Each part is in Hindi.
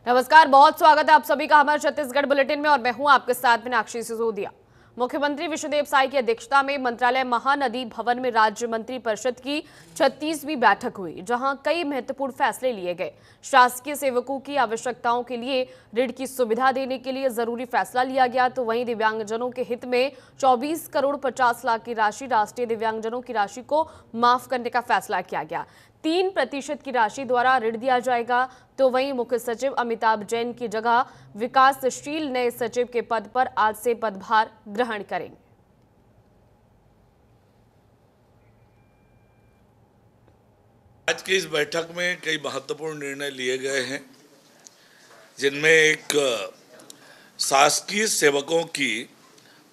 नमस्कार, बहुत स्वागत है आप सभी का हमारे छत्तीसगढ़ बुलेटिन में और मैं हूं आपके साथ मीनाक्षी सिसोदिया। मुख्यमंत्री विष्णुदेव साय की अध्यक्षता में मंत्रालय महानदी भवन में राज्य मंत्री परिषद की 36वीं बैठक हुई, जहां कई महत्वपूर्ण फैसले लिए गए। शासकीय सेवकों की आवश्यकताओं के लिए ऋण की सुविधा देने के लिए जरूरी फैसला लिया गया, तो वहीं दिव्यांगजनों के हित में 24 करोड़ 50 लाख की राशि राष्ट्रीय दिव्यांगजनों की राशि को माफ करने का फैसला किया गया। 3% की राशि द्वारा ऋण दिया जाएगा, तो वहीं मुख्य सचिव अमिताभ जैन की जगह विकासशील नए सचिव के पद पर आज से पदभार ग्रहण करेंगे। आज की इस बैठक में कई महत्वपूर्ण निर्णय लिए गए हैं, जिनमें एक शासकीय सेवकों की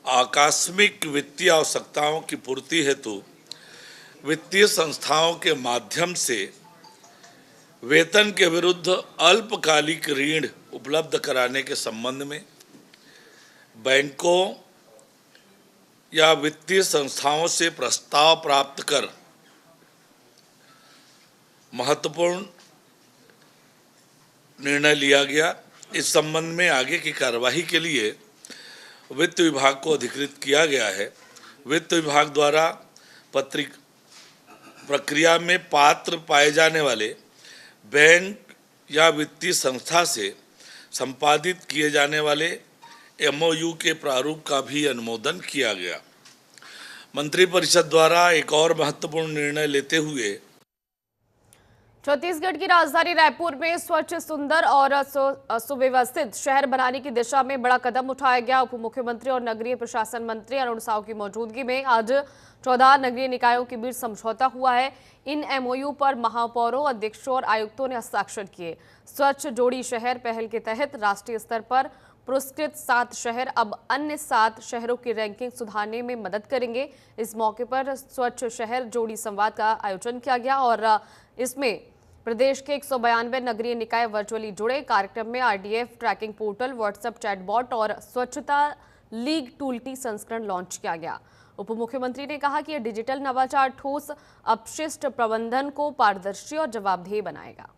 आकस्मिक वित्तीय आवश्यकताओं की पूर्ति हेतु वित्तीय संस्थाओं के माध्यम से वेतन के विरुद्ध अल्पकालिक ऋण उपलब्ध कराने के संबंध में बैंकों या वित्तीय संस्थाओं से प्रस्ताव प्राप्त कर महत्वपूर्ण निर्णय लिया गया। इस संबंध में आगे की कार्यवाही के लिए वित्त विभाग को अधिकृत किया गया है। वित्त विभाग द्वारा प्रक्रिया में पात्र पाए जाने वाले बैंक या वित्तीय संस्था से संपादित किए जाने वाले एमओयू के प्रारूप का भी अनुमोदन किया गया। मंत्रिपरिषद द्वारा एक और महत्वपूर्ण निर्णय लेते हुए छत्तीसगढ़ की राजधानी रायपुर में स्वच्छ, सुंदर और सुव्यवस्थित शहर बनाने की दिशा में बड़ा कदम उठाया गया। उप मुख्यमंत्री और नगरीय प्रशासन मंत्री अरुण साव की मौजूदगी में आज 14 नगरीय निकायों के बीच समझौता हुआ है। इन एमओयू पर महापौरों, अध्यक्षों और आयुक्तों ने हस्ताक्षर किए। स्वच्छ जोड़ी शहर पहल के तहत राष्ट्रीय स्तर पर पुरस्कृत 7 शहर अब अन्य 7 शहरों की रैंकिंग सुधारने में मदद करेंगे। इस मौके पर स्वच्छ शहर जोड़ी संवाद का आयोजन किया गया और इसमें प्रदेश के 192 नगरीय निकाय वर्चुअली जुड़े। कार्यक्रम में RDF tracking portal, WhatsApp chatbot और स्वच्छता लीग टूल संस्करण लॉन्च किया गया। उप मुख्यमंत्री ने कहा कि यह डिजिटल नवाचार ठोस अपशिष्ट प्रबंधन को पारदर्शी और जवाबदेह बनाएगा।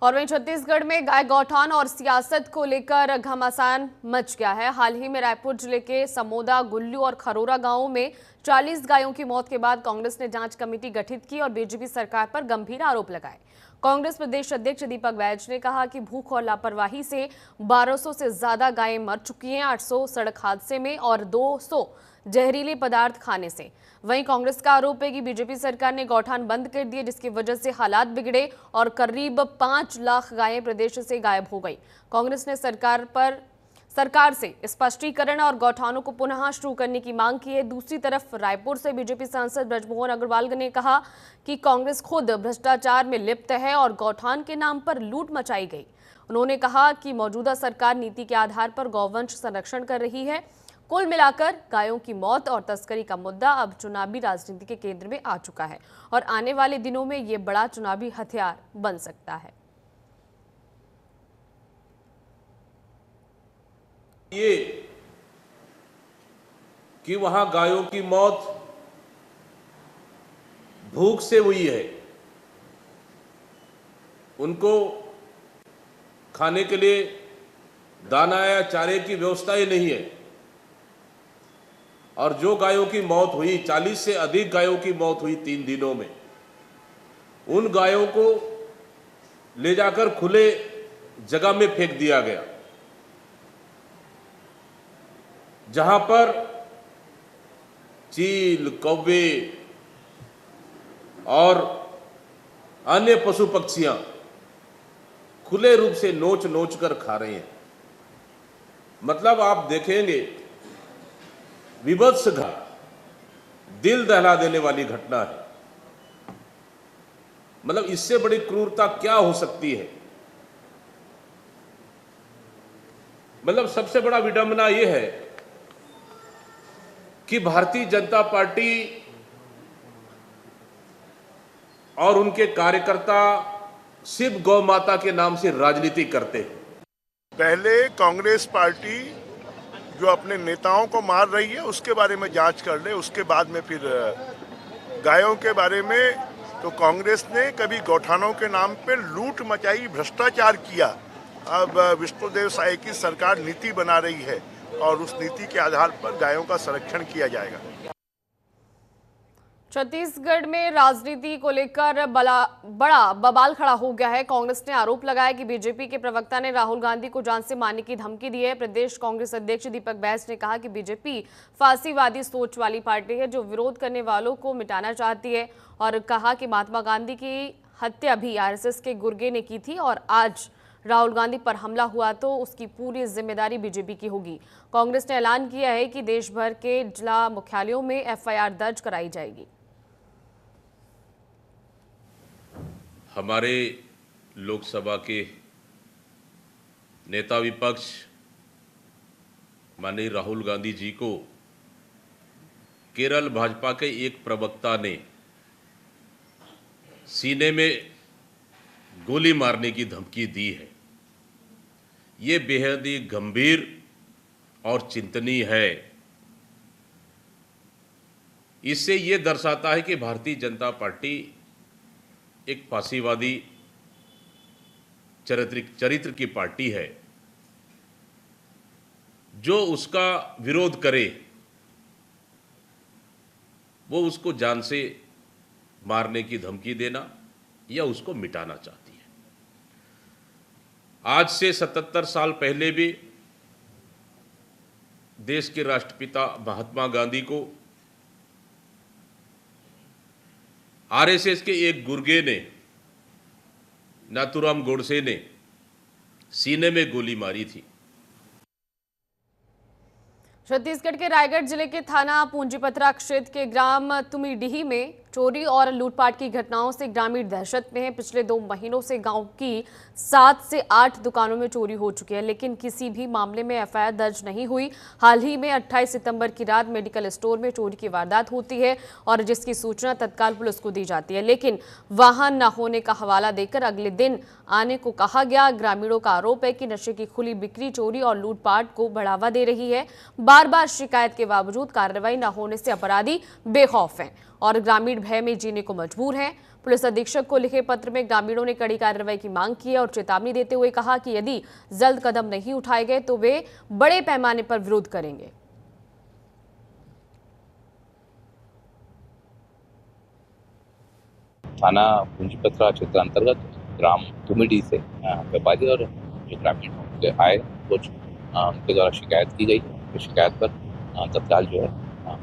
और वहीं छत्तीसगढ़ में गाय गौठान और सियासत को लेकर घमासान मच गया है। हाल ही में रायपुर जिले के समोदा, गुल्लू और खरोरा गांवों में 40 गायों की मौत के बाद कांग्रेस ने जांच कमेटी गठित की और बीजेपी सरकार पर गंभीर आरोप लगाए। कांग्रेस प्रदेश अध्यक्ष दीपक बैज ने कहा कि भूख और लापरवाही से 1200 से ज्यादा गायें मर चुकी हैं, 800 सड़क हादसे में और 200 जहरीले पदार्थ खाने से। वहीं कांग्रेस का आरोप है कि बीजेपी सरकार ने गौठान बंद कर दिए, जिसकी वजह से हालात बिगड़े और करीब 5 लाख गायें प्रदेश से गायब हो गई। कांग्रेस ने सरकार से स्पष्टीकरण और गौठानों को पुनः शुरू करने की मांग की है। दूसरी तरफ रायपुर से बीजेपी सांसद ब्रजमोहन अग्रवाल ने कहा कि कांग्रेस खुद भ्रष्टाचार में लिप्त है और गौठान के नाम पर लूट मचाई गई। उन्होंने कहा कि मौजूदा सरकार नीति के आधार पर गौवंश संरक्षण कर रही है। कुल मिलाकर गायों की मौत और तस्करी का मुद्दा अब चुनावी राजनीति के केंद्र में आ चुका है और आने वाले दिनों में ये बड़ा चुनावी हथियार बन सकता है। ये कि वहां गायों की मौत भूख से हुई है, उनको खाने के लिए दाना या चारे की व्यवस्था ही नहीं है। और जो गायों की मौत हुई, 40 से अधिक गायों की मौत हुई 3 दिनों में, उन गायों को ले जाकर खुले जगह में फेंक दिया गया, जहां पर चील, कौवे और अन्य पशु पक्षियां खुले रूप से नोच नोच कर खा रहे हैं। मतलब आप देखेंगे विभत्स घटना, दिल दहला देने वाली घटना है। मतलब इससे बड़ी क्रूरता क्या हो सकती है। मतलब सबसे बड़ा विडंबना यह है कि भारतीय जनता पार्टी और उनके कार्यकर्ता सिर्फ गौ माता के नाम से राजनीति करते हैं। पहले कांग्रेस पार्टी जो अपने नेताओं को मार रही है उसके बारे में जांच कर ले, उसके बाद में फिर गायों के बारे में। तो कांग्रेस ने कभी गौठानों के नाम पे लूट मचाई, भ्रष्टाचार किया। अब विष्णुदेव साय की सरकार नीति बना रही है और उस नीति के आधार पर गायों का संरक्षण किया जाएगा। छत्तीसगढ़ में राजनीति को लेकर बड़ा बवाल खड़ा हो गया है। कांग्रेस ने आरोप लगाया कि बीजेपी के प्रवक्ता ने राहुल गांधी को जान से मारने की धमकी दी है। प्रदेश कांग्रेस अध्यक्ष दीपक बैस ने कहा कि बीजेपी फांसीवादी सोच वाली पार्टी है जो विरोध करने वालों को मिटाना चाहती है, और कहा कि महात्मा गांधी की हत्या भी आरएसएस के गुर्गे ने की थी और आज राहुल गांधी पर हमला हुआ तो उसकी पूरी जिम्मेदारी बीजेपी की होगी। कांग्रेस ने ऐलान किया है कि देश भर के जिला मुख्यालयों में एफआईआर दर्ज कराई जाएगी। हमारे लोकसभा के नेता विपक्ष माननीय राहुल गांधी जी को केरल भाजपा के एक प्रवक्ता ने सीने में गोली मारने की धमकी दी है। ये बेहद ही गंभीर और चिंतनीय है। इससे ये दर्शाता है कि भारतीय जनता पार्टी एक फांसीवादी चरित्र की पार्टी है। जो उसका विरोध करे वो उसको जान से मारने की धमकी देना या उसको मिटाना चाहती है। आज से 77 साल पहले भी देश के राष्ट्रपिता महात्मा गांधी को आरएसएस के एक गुर्गे ने, नाथूराम गोडसे ने सीने में गोली मारी थी। छत्तीसगढ़ के रायगढ़ जिले के थाना पूंजीपथरा क्षेत्र के ग्राम तुमीडीही में चोरी और लूटपाट की घटनाओं से ग्रामीण दहशत में है। पिछले 2 महीनों से गांव की 7 से 8 दुकानों में चोरी हो चुकी है, लेकिन किसी भी मामले में एफआईआर दर्ज नहीं हुई। हाल ही में 28 सितंबर की रात मेडिकल स्टोर में चोरी की वारदात होती है और जिसकी सूचना तत्काल पुलिस को दी जाती है, लेकिन वाहन न होने का हवाला देकर अगले दिन आने को कहा गया। ग्रामीणों का आरोप है कि नशे की खुली बिक्री चोरी और लूटपाट को बढ़ावा दे रही है। बार बार शिकायत के बावजूद कार्रवाई न होने से अपराधी बेखौफ हैं और ग्रामीण भय में जीने को मजबूर हैं। पुलिस अधीक्षक को लिखे पत्र में ग्रामीणों ने कड़ी कार्रवाई की मांग की है और चेतावनी देते हुए कहा कि यदि जल्द कदम नहीं उठाए गए तो वे बड़े पैमाने पर विरोध करेंगे। थाना पूंजीपथरा क्षेत्र अंतर्गत ग्राम तुमीडी से व्यापारी और जो ग्रामीण आए कुछ उनके द्वारा शिकायत की गई। तो शिकायत पर तत्काल जो है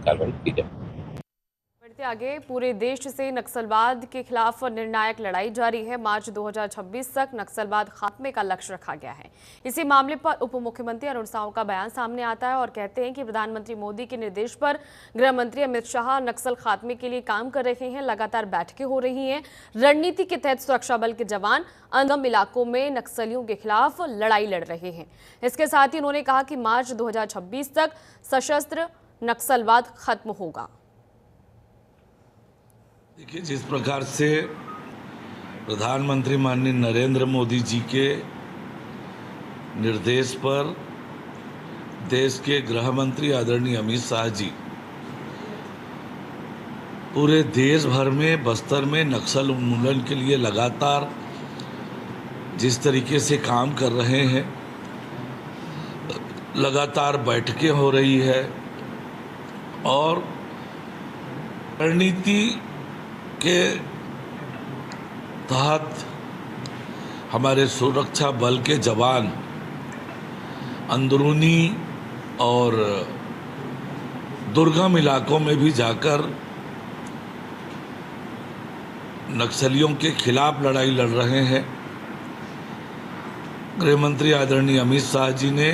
कार्रवाई की जाए। बढ़ते आगे, पूरे देश से नक्सलवाद के खिलाफ निर्णायक लड़ाई जारी है। मार्च 2026 तक नक्सलवाद खात्मे का लक्ष्य रखा गया है। इसी मामले पर उप मुख्यमंत्री अरुण साव का बयान सामने आता है और कहते हैं कि प्रधानमंत्री मोदी के निर्देश पर गृह मंत्री अमित शाह नक्सल खात्मे के लिए काम कर रहे हैं। लगातार बैठकें हो रही हैं। रणनीति के तहत सुरक्षा बल के जवान अंगम इलाकों में नक्सलियों के खिलाफ लड़ाई लड़ रहे हैं। इसके साथ ही उन्होंने कहा कि मार्च 2026 तक सशस्त्र नक्सलवाद खत्म होगा। देखिए, जिस प्रकार से प्रधानमंत्री माननीय नरेंद्र मोदी जी के निर्देश पर देश के गृह मंत्री आदरणीय अमित शाह जी पूरे देश भर में बस्तर में नक्सल उन्मूलन के लिए लगातार जिस तरीके से काम कर रहे हैं, लगातार बैठकें हो रही है और रणनीति के तहत हमारे सुरक्षा बल के जवान अंदरूनी और दुर्गम इलाकों में भी जाकर नक्सलियों के खिलाफ लड़ाई लड़ रहे हैं। गृह मंत्री आदरणीय अमित शाह जी ने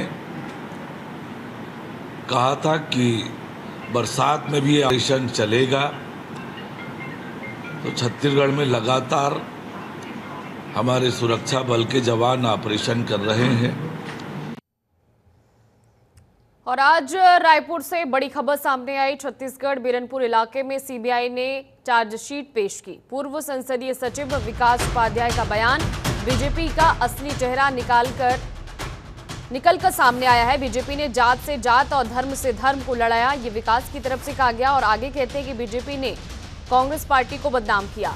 कहा था कि बरसात में भी ऑपरेशन चलेगा, तो छत्तीसगढ़ में लगातार हमारे सुरक्षा बल के जवान ऑपरेशन कर रहे हैं। और आज रायपुर से बड़ी खबर सामने आई। छत्तीसगढ़ बीरनपुर इलाके में सीबीआई ने चार्जशीट पेश की। पूर्व संसदीय सचिव विकास उपाध्याय का बयान, बीजेपी का असली चेहरा निकलकर सामने आया है। बीजेपी ने जात से जात और धर्म से धर्म को लड़ाया, ये विकास की तरफ से कहा गया। और आगे कहते हैं कि बीजेपी ने कांग्रेस पार्टी को बदनाम किया।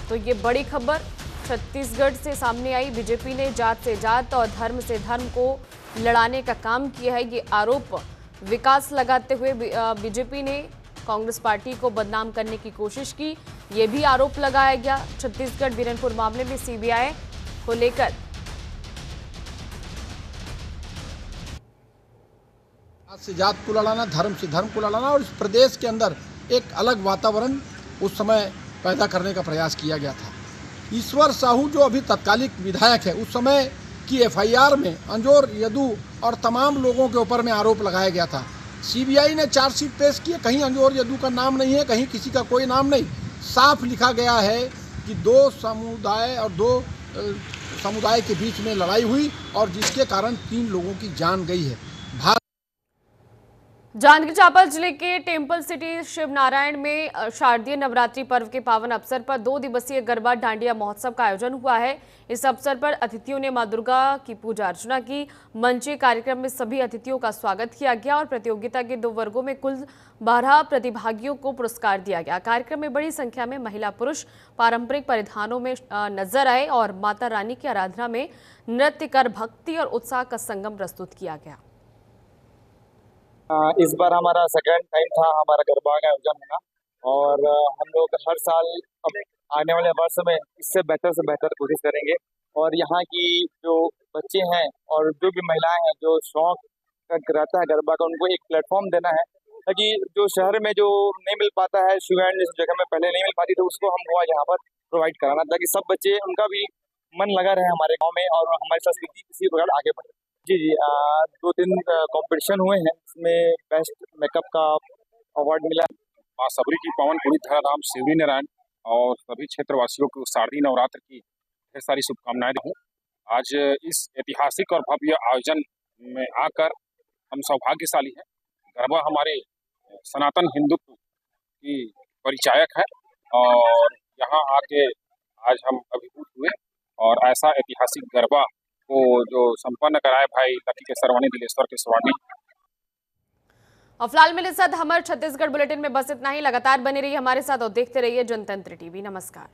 तो ये बड़ी खबर छत्तीसगढ़ से सामने आई। बीजेपी ने जात से जात और धर्म से धर्म को लड़ाने का काम किया है, ये आरोप विकास लगाते हुए बीजेपी ने कांग्रेस पार्टी को बदनाम करने की कोशिश की, ये भी आरोप लगाया गया। छत्तीसगढ़ बीरनपुर मामले में सीबीआई को लेकर जात से जात को लड़ाना, धर्म से धर्म को लड़ाना और इस प्रदेश के अंदर एक अलग वातावरण उस समय पैदा करने का प्रयास किया गया था। ईश्वर साहू जो अभी तत्कालिक विधायक है, उस समय की एफआईआर में अंजोर यदू और तमाम लोगों के ऊपर में आरोप लगाया गया था। सीबीआई ने चार्जशीट पेश की, कहीं अंजोर यदू का नाम नहीं है, कहीं किसी का कोई नाम नहीं। साफ लिखा गया है कि दो समुदाय के बीच में लड़ाई हुई और जिसके कारण 3 लोगों की जान गई है। जांजगीर चांपा जिले के टेम्पल सिटी शिवनारायण में शारदीय नवरात्रि पर्व के पावन अवसर पर 2 दिवसीय गरबा डांडिया महोत्सव का आयोजन हुआ है। इस अवसर पर अतिथियों ने मां दुर्गा की पूजा अर्चना की। मंचीय कार्यक्रम में सभी अतिथियों का स्वागत किया गया और प्रतियोगिता के 2 वर्गों में कुल 12 प्रतिभागियों को पुरस्कार दिया गया। कार्यक्रम में बड़ी संख्या में महिला पुरुष पारंपरिक परिधानों में नजर आए और माता रानी की आराधना में नृत्य कर भक्ति और उत्साह का संगम प्रस्तुत किया गया। इस बार हमारा सेकेंड टाइम था हमारा गरबा का आयोजन होना और हम लोग हर साल अब आने वाले वर्ष में इससे बेहतर से बेहतर कोशिश करेंगे। और यहाँ की जो बच्चे हैं और जो भी महिलाएं हैं जो शौक रहता है गरबा का, उनको एक प्लेटफॉर्म देना है ताकि जो शहर में जो नहीं मिल पाता है, शिवनारायण जिस जगह में पहले नहीं मिल पाती, तो उसको हम हुआ यहाँ पर प्रोवाइड कराना ताकि सब बच्चे उनका भी मन लगा रहे हमारे गाँव में और हमारी संस्कृति इसी प्रकार आगे बढ़े। जी 2-3 कंपटीशन हुए हैं, इसमें बेस्ट मेकअप का अवार्ड मिला। मां सबरी की पावन पुनीत धराधाम शिवरी नारायण और सभी क्षेत्रवासियों को शारदीय नवरात्र की ढेर सारी शुभकामनाएं दूं। आज इस ऐतिहासिक और भव्य आयोजन में आकर हम सौभाग्यशाली हैं। गरबा हमारे सनातन हिंदुत्व की परिचायक है और यहाँ आके आज हम अभिभूत हुए और ऐसा ऐतिहासिक गरबा को जो संपन्न कराए भाई लकी के सरवानी दिलेश्वर के सरवानी। और फिलहाल मेरे साथ हमारे छत्तीसगढ़ बुलेटिन में बस इतना ही। लगातार बने रहिए हमारे साथ और देखते रहिए जनतंत्र टीवी। नमस्कार।